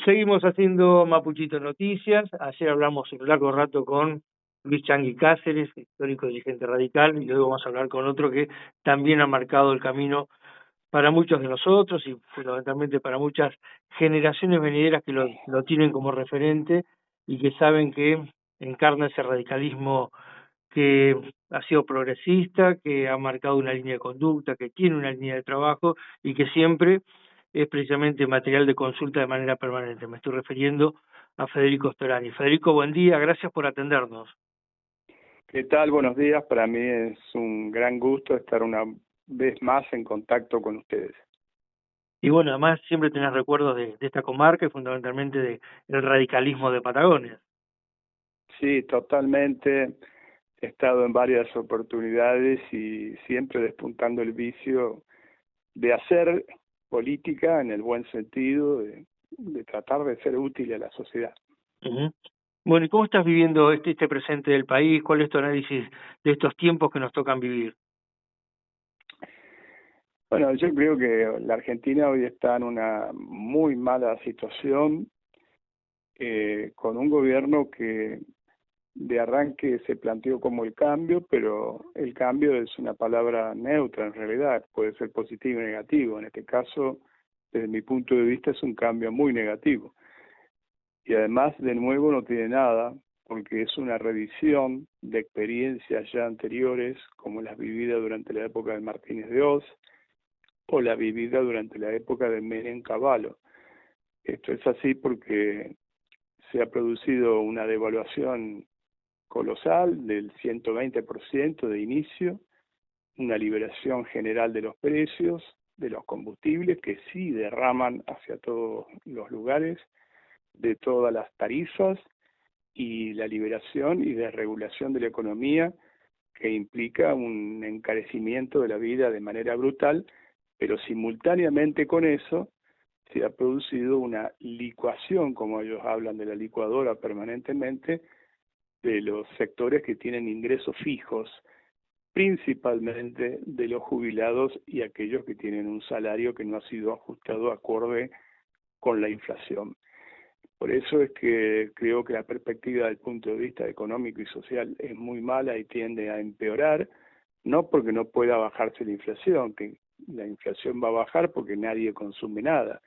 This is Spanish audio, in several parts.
Seguimos haciendo Mapuchito Noticias. Ayer hablamos un largo rato con Luis Changui Cáceres, histórico dirigente radical, y hoy vamos a hablar con otro que también ha marcado el camino para muchos de nosotros y fundamentalmente para muchas generaciones venideras que lo tienen como referente y que saben que encarna ese radicalismo que ha sido progresista, que ha marcado una línea de conducta, que tiene una línea de trabajo y que siempre es precisamente material de consulta de manera permanente. Me estoy refiriendo a Federico Storani. Federico, buen día, gracias por atendernos. ¿Qué tal? Buenos días. Para mí es un gran gusto estar una vez más en contacto con ustedes. Y bueno, además siempre tenés recuerdos de esta comarca y fundamentalmente del radicalismo de Patagonia. Sí, totalmente. He estado en varias oportunidades y siempre despuntando el vicio de hacer política en el buen sentido, de tratar de ser útil a la sociedad. Uh-huh. Bueno, ¿y cómo estás viviendo este presente del país? ¿Cuál es tu análisis de estos tiempos que nos tocan vivir? Bueno, yo creo que la Argentina hoy está en una muy mala situación, con un gobierno que de arranque se planteó como el cambio, pero el cambio es una palabra neutra en realidad, puede ser positivo y negativo. En este caso, desde mi punto de vista, es un cambio muy negativo. Y además, de nuevo, no tiene nada, porque es una revisión de experiencias ya anteriores, como las vividas durante la época de Martínez de Oz, o la vivida durante la época de Menem Cavallo. Esto es así porque se ha producido una devaluación colosal del 120% de inicio, una liberación general de los precios de los combustibles que sí derraman hacia todos los lugares, de todas las tarifas, y la liberación y desregulación de la economía que implica un encarecimiento de la vida de manera brutal, pero simultáneamente con eso se ha producido una licuación, como ellos hablan de la licuadora permanentemente, de los sectores que tienen ingresos fijos, principalmente de los jubilados y aquellos que tienen un salario que no ha sido ajustado acorde con la inflación. Por eso es que creo que la perspectiva del punto de vista económico y social es muy mala y tiende a empeorar, no porque no pueda bajarse la inflación, que la inflación va a bajar porque nadie consume nada,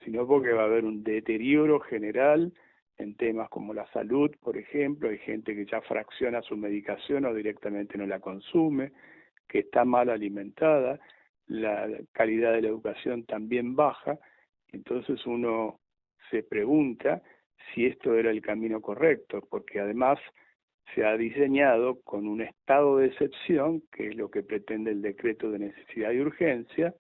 sino porque va a haber un deterioro general en temas como la salud, por ejemplo. Hay gente que ya fracciona su medicación o directamente no la consume, que está mal alimentada, la calidad de la educación también baja. Entonces uno se pregunta si esto era el camino correcto, porque además se ha diseñado con un estado de excepción, que es lo que pretende el decreto de necesidad y urgencia,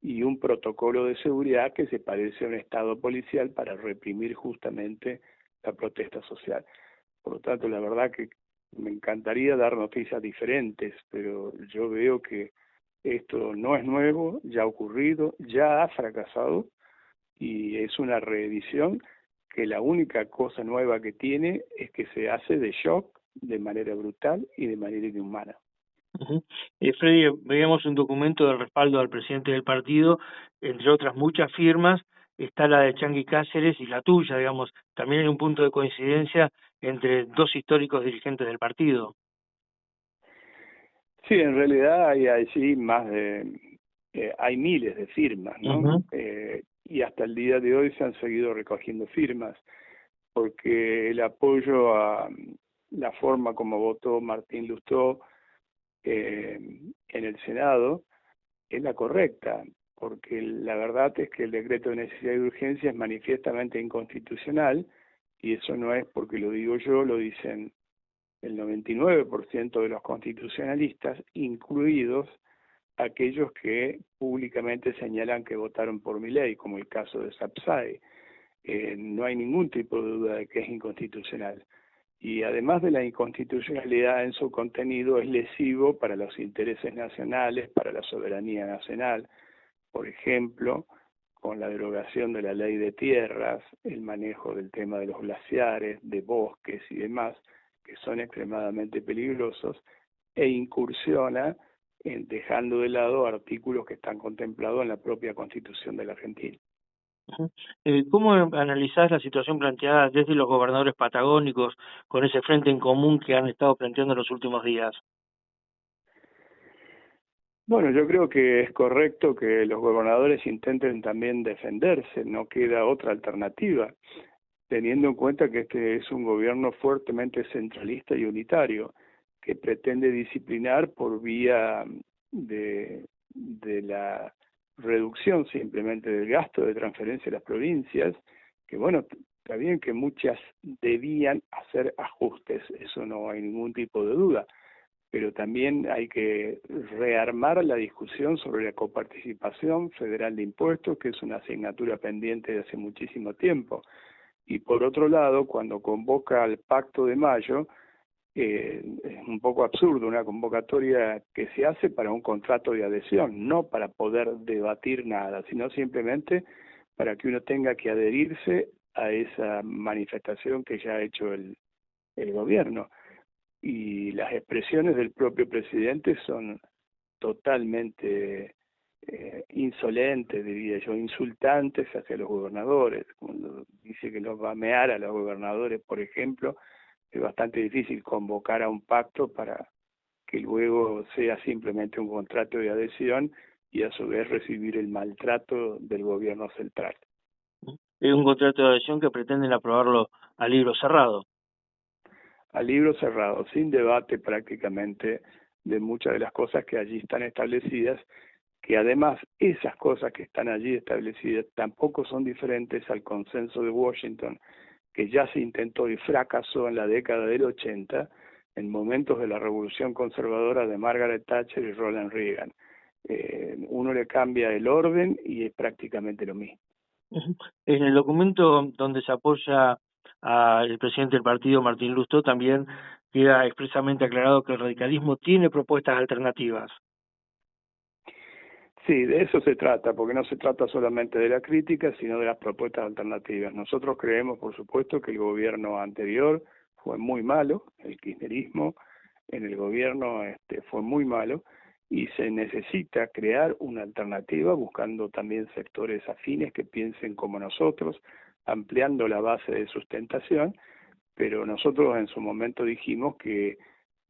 y un protocolo de seguridad que se parece a un estado policial para reprimir justamente la protesta social. Por lo tanto, la verdad que me encantaría dar noticias diferentes, pero yo veo que esto no es nuevo, ya ha ocurrido, ya ha fracasado y es una reedición que la única cosa nueva que tiene es que se hace de shock, de manera brutal y de manera inhumana. Uh-huh. Freddy, veíamos un documento del respaldo al presidente del partido, entre otras muchas firmas, está la de Changui Cáceres y la tuya, digamos, también hay un punto de coincidencia entre dos históricos dirigentes del partido. Sí, en realidad hay allí hay miles de firmas, ¿no? Uh-huh. Y hasta el día de hoy se han seguido recogiendo firmas, porque el apoyo a la forma como votó Martín Lustó en el Senado es la correcta, porque la verdad es que el decreto de necesidad y urgencia es manifiestamente inconstitucional, y eso no es porque lo digo yo, lo dicen el 99% de los constitucionalistas, incluidos aquellos que públicamente señalan que votaron por Milei, como el caso de Sapsay. No hay ningún tipo de duda de que es inconstitucional. Y además de la inconstitucionalidad en su contenido, es lesivo para los intereses nacionales, para la soberanía nacional. Por ejemplo, con la derogación de la ley de tierras, el manejo del tema de los glaciares, de bosques y demás, que son extremadamente peligrosos, e incursiona dejando de lado artículos que están contemplados en la propia Constitución de la Argentina. Ujú. ¿Cómo analizás la situación planteada desde los gobernadores patagónicos con ese frente en común que han estado planteando en los últimos días? Bueno, yo creo que es correcto que los gobernadores intenten también defenderse, no queda otra alternativa, teniendo en cuenta que este es un gobierno fuertemente centralista y unitario, que pretende disciplinar por vía de la reducción simplemente del gasto de transferencia a las provincias, que bueno, está bien que muchas debían hacer ajustes, eso no hay ningún tipo de duda, pero también hay que rearmar la discusión sobre la coparticipación federal de impuestos, que es una asignatura pendiente de hace muchísimo tiempo. Y por otro lado, cuando convoca al Pacto de Mayo, es un poco absurdo una convocatoria que se hace para un contrato de adhesión, no para poder debatir nada, sino simplemente para que uno tenga que adherirse a esa manifestación que ya ha hecho el gobierno. Y las expresiones del propio presidente son totalmente insolentes, diría yo, insultantes hacia los gobernadores. Cuando dice que los va a mear a los gobernadores, por ejemplo, es bastante difícil convocar a un pacto para que luego sea simplemente un contrato de adhesión y a su vez recibir el maltrato del gobierno central. Es un contrato de adhesión que pretenden aprobarlo a libro cerrado. A libro cerrado, sin debate prácticamente de muchas de las cosas que allí están establecidas, que además esas cosas que están allí establecidas tampoco son diferentes al consenso de Washington, que ya se intentó y fracasó en la década del 80, en momentos de la revolución conservadora de Margaret Thatcher y Ronald Reagan. Uno le cambia el orden y es prácticamente lo mismo. Ujú. En el documento donde se apoya al presidente del partido, Martín Lustó, también queda expresamente aclarado que el radicalismo tiene propuestas alternativas. Sí, de eso se trata, porque no se trata solamente de la crítica, sino de las propuestas alternativas. Nosotros creemos, por supuesto, que el gobierno anterior fue muy malo, el kirchnerismo en el gobierno fue muy malo, y se necesita crear una alternativa buscando también sectores afines que piensen como nosotros, ampliando la base de sustentación, pero nosotros en su momento dijimos que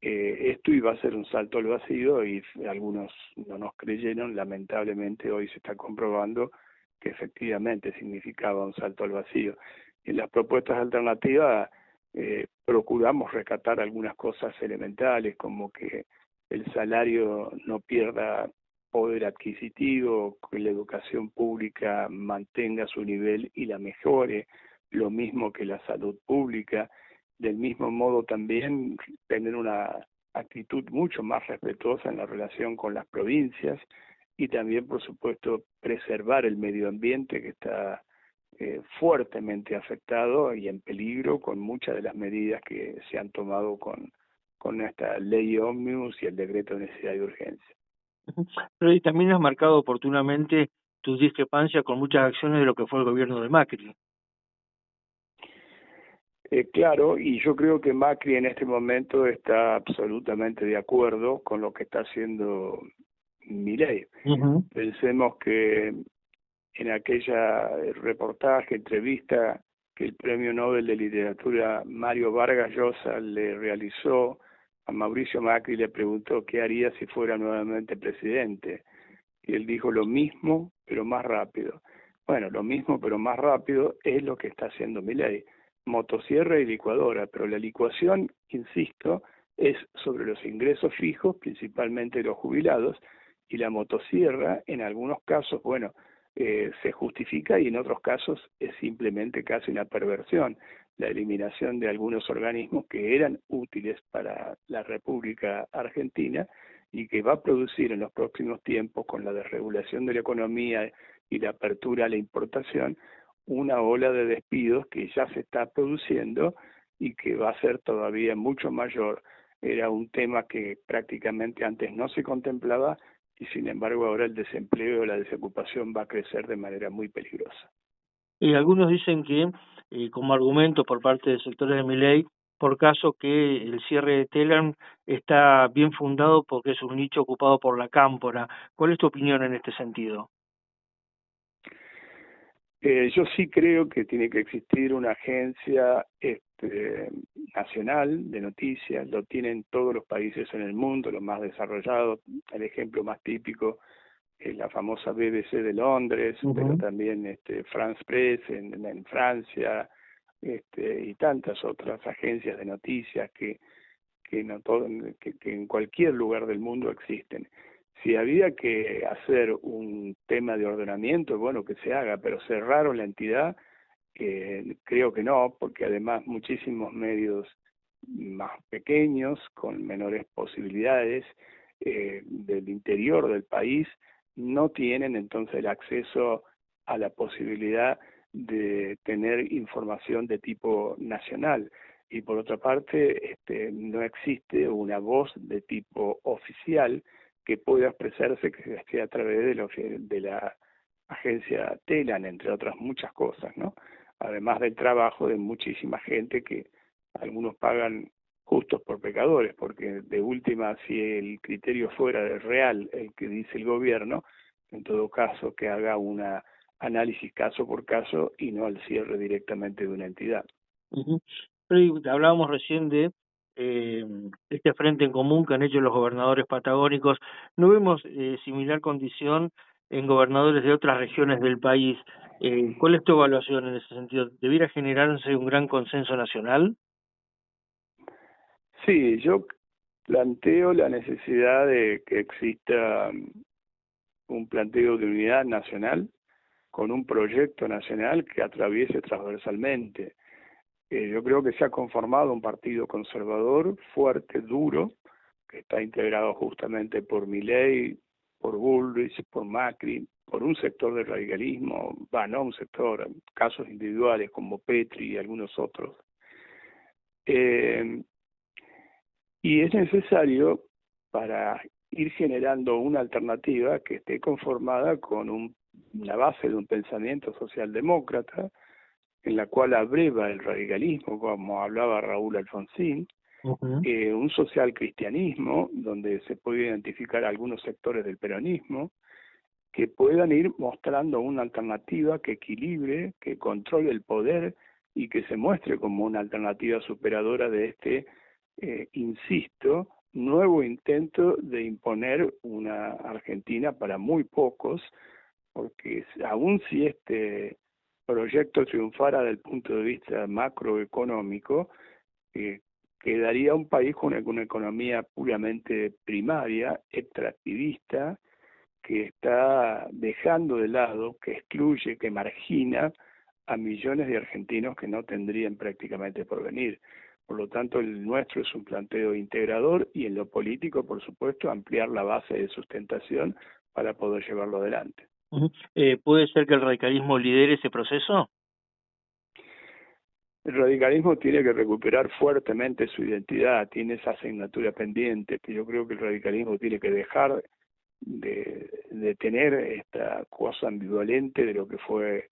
esto iba a ser un salto al vacío y algunos no nos creyeron, lamentablemente hoy se está comprobando que efectivamente significaba un salto al vacío. En las propuestas alternativas procuramos rescatar algunas cosas elementales como que el salario no pierda poder adquisitivo, que la educación pública mantenga su nivel y la mejore, lo mismo que la salud pública, del mismo modo también tener una actitud mucho más respetuosa en la relación con las provincias y también, por supuesto, preservar el medio ambiente que está fuertemente afectado y en peligro con muchas de las medidas que se han tomado con esta ley ómnibus y el decreto de necesidad y urgencia. Ujú. Pero y también has marcado oportunamente tus discrepancias con muchas acciones de lo que fue el gobierno de Macri. Claro, y yo creo que Macri en este momento está absolutamente de acuerdo con lo que está haciendo Milei. Ujú. Pensemos que en aquella reportaje, entrevista que el Premio Nobel de Literatura Mario Vargas Llosa le realizó a Mauricio Macri, le preguntó qué haría si fuera nuevamente presidente. Y él dijo lo mismo, pero más rápido. Bueno, lo mismo, pero más rápido es lo que está haciendo Milei. Motosierra y licuadora, pero la licuación, insisto, es sobre los ingresos fijos, principalmente los jubilados, y la motosierra, en algunos casos, bueno, se justifica y en otros casos es simplemente casi una perversión, la eliminación de algunos organismos que eran útiles para la República Argentina y que va a producir en los próximos tiempos, con la desregulación de la economía y la apertura a la importación, una ola de despidos que ya se está produciendo y que va a ser todavía mucho mayor. Era un tema que prácticamente antes no se contemplaba y sin embargo ahora el desempleo o la desocupación va a crecer de manera muy peligrosa. Y algunos dicen que, como argumento por parte de sectores de Milei, por caso que el cierre de Telam está bien fundado porque es un nicho ocupado por la cámpora. ¿Cuál es tu opinión en este sentido? Yo sí creo que tiene que existir una agencia nacional de noticias, lo tienen todos los países en el mundo, los más desarrollados. El ejemplo más típico es la famosa BBC de Londres, pero también France Press en Francia, y tantas otras agencias de noticias que en cualquier lugar del mundo existen. Si había que hacer un tema de ordenamiento, bueno, que se haga, pero cerraron la entidad, creo que no, porque además muchísimos medios más pequeños, con menores posibilidades, del interior del país, no tienen entonces el acceso a la posibilidad de tener información de tipo nacional. Y por otra parte, no existe una voz de tipo oficial que pueda expresarse que sea a través de la agencia TELAN, entre otras muchas cosas, ¿no? Además del trabajo de muchísima gente que algunos pagan justos por pecadores, porque de última, si el criterio fuera real, el que dice el gobierno, en todo caso que haga un análisis caso por caso y no al cierre directamente de una entidad. Freddy, hablábamos recién de este frente en común que han hecho los gobernadores patagónicos. ¿No vemos similar condición en gobernadores de otras regiones del país? ¿Cuál es tu evaluación en ese sentido? ¿Debiera generarse un gran consenso nacional? Sí, yo planteo la necesidad de que exista un planteo de unidad nacional con un proyecto nacional que atraviese transversalmente. Yo creo que se ha conformado un partido conservador, fuerte, duro, que está integrado justamente por Milei, por Bullrich, por Macri, por un sector del radicalismo, no un sector, casos individuales como Petri y algunos otros. Y es necesario, para ir generando una alternativa que esté conformada con una base de un pensamiento socialdemócrata, en la cual abreva el radicalismo, como hablaba Raúl Alfonsín, un social cristianismo, donde se puede identificar algunos sectores del peronismo, que puedan ir mostrando una alternativa que equilibre, que controle el poder y que se muestre como una alternativa superadora de insisto, nuevo intento de imponer una Argentina para muy pocos, porque aun si este proyecto triunfara desde el punto de vista macroeconómico, quedaría un país con una economía puramente primaria, extractivista, que está dejando de lado, que excluye, que margina a millones de argentinos que no tendrían prácticamente por venir. Por lo tanto, el nuestro es un planteo integrador y en lo político, por supuesto, ampliar la base de sustentación para poder llevarlo adelante. ¿Puede ser que el radicalismo lidere ese proceso? El radicalismo tiene que recuperar fuertemente su identidad, tiene esa asignatura pendiente, que yo creo que el radicalismo tiene que dejar de tener esta cosa ambivalente de lo que fue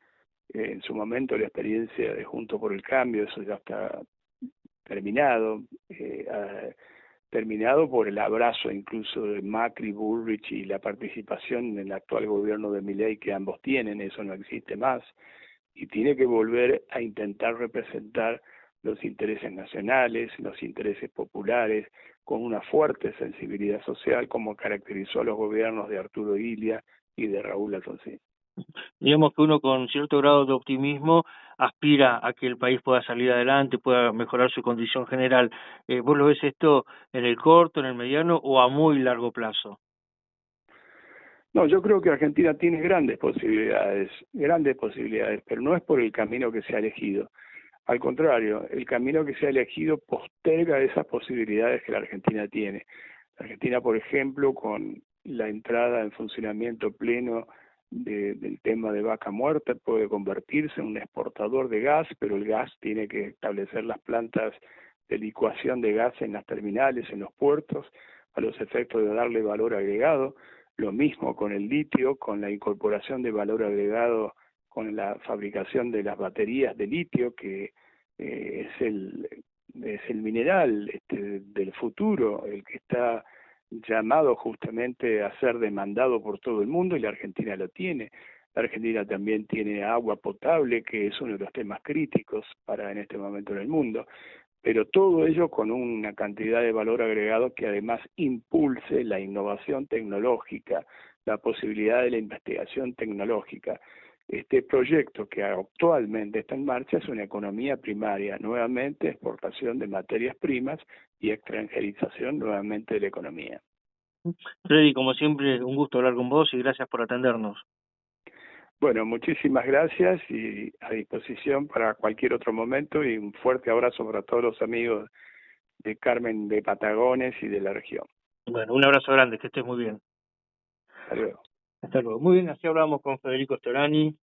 en su momento la experiencia de Juntos por el Cambio. Eso ya está terminado, terminado por el abrazo incluso de Macri, Bullrich y la participación en el actual gobierno de Milei que ambos tienen. Eso no existe más y tiene que volver a intentar representar los intereses nacionales, los intereses populares, con una fuerte sensibilidad social como caracterizó a los gobiernos de Arturo Illia y de Raúl Alfonsín. Digamos que uno con cierto grado de optimismo aspira a que el país pueda salir adelante, pueda mejorar su condición general. ¿Vos lo ves esto en el corto, en el mediano o a muy largo plazo? No, yo creo que Argentina tiene grandes posibilidades, pero no es por el camino que se ha elegido. Al contrario, el camino que se ha elegido posterga esas posibilidades que la Argentina tiene. La Argentina, por ejemplo, con la entrada en funcionamiento pleno del tema de Vaca Muerta, puede convertirse en un exportador de gas, pero el gas tiene que establecer las plantas de licuación de gas en las terminales, en los puertos, a los efectos de darle valor agregado. Lo mismo con el litio, con la incorporación de valor agregado con la fabricación de las baterías de litio, que es el mineral del futuro, el que está llamado justamente a ser demandado por todo el mundo y la Argentina lo tiene. La Argentina también tiene agua potable, que es uno de los temas críticos para en este momento en el mundo, pero todo ello con una cantidad de valor agregado que además impulse la innovación tecnológica, la posibilidad de la investigación tecnológica. Este proyecto que actualmente está en marcha es una economía primaria, nuevamente exportación de materias primas y extranjerización nuevamente de la economía. Freddy, como siempre, un gusto hablar con vos y gracias por atendernos. Bueno, muchísimas gracias y a disposición para cualquier otro momento y un fuerte abrazo para todos los amigos de Carmen de Patagones y de la región. Bueno, un abrazo grande, que estés muy bien. Hasta luego. Hasta luego. Muy bien, así hablamos con Federico Storani.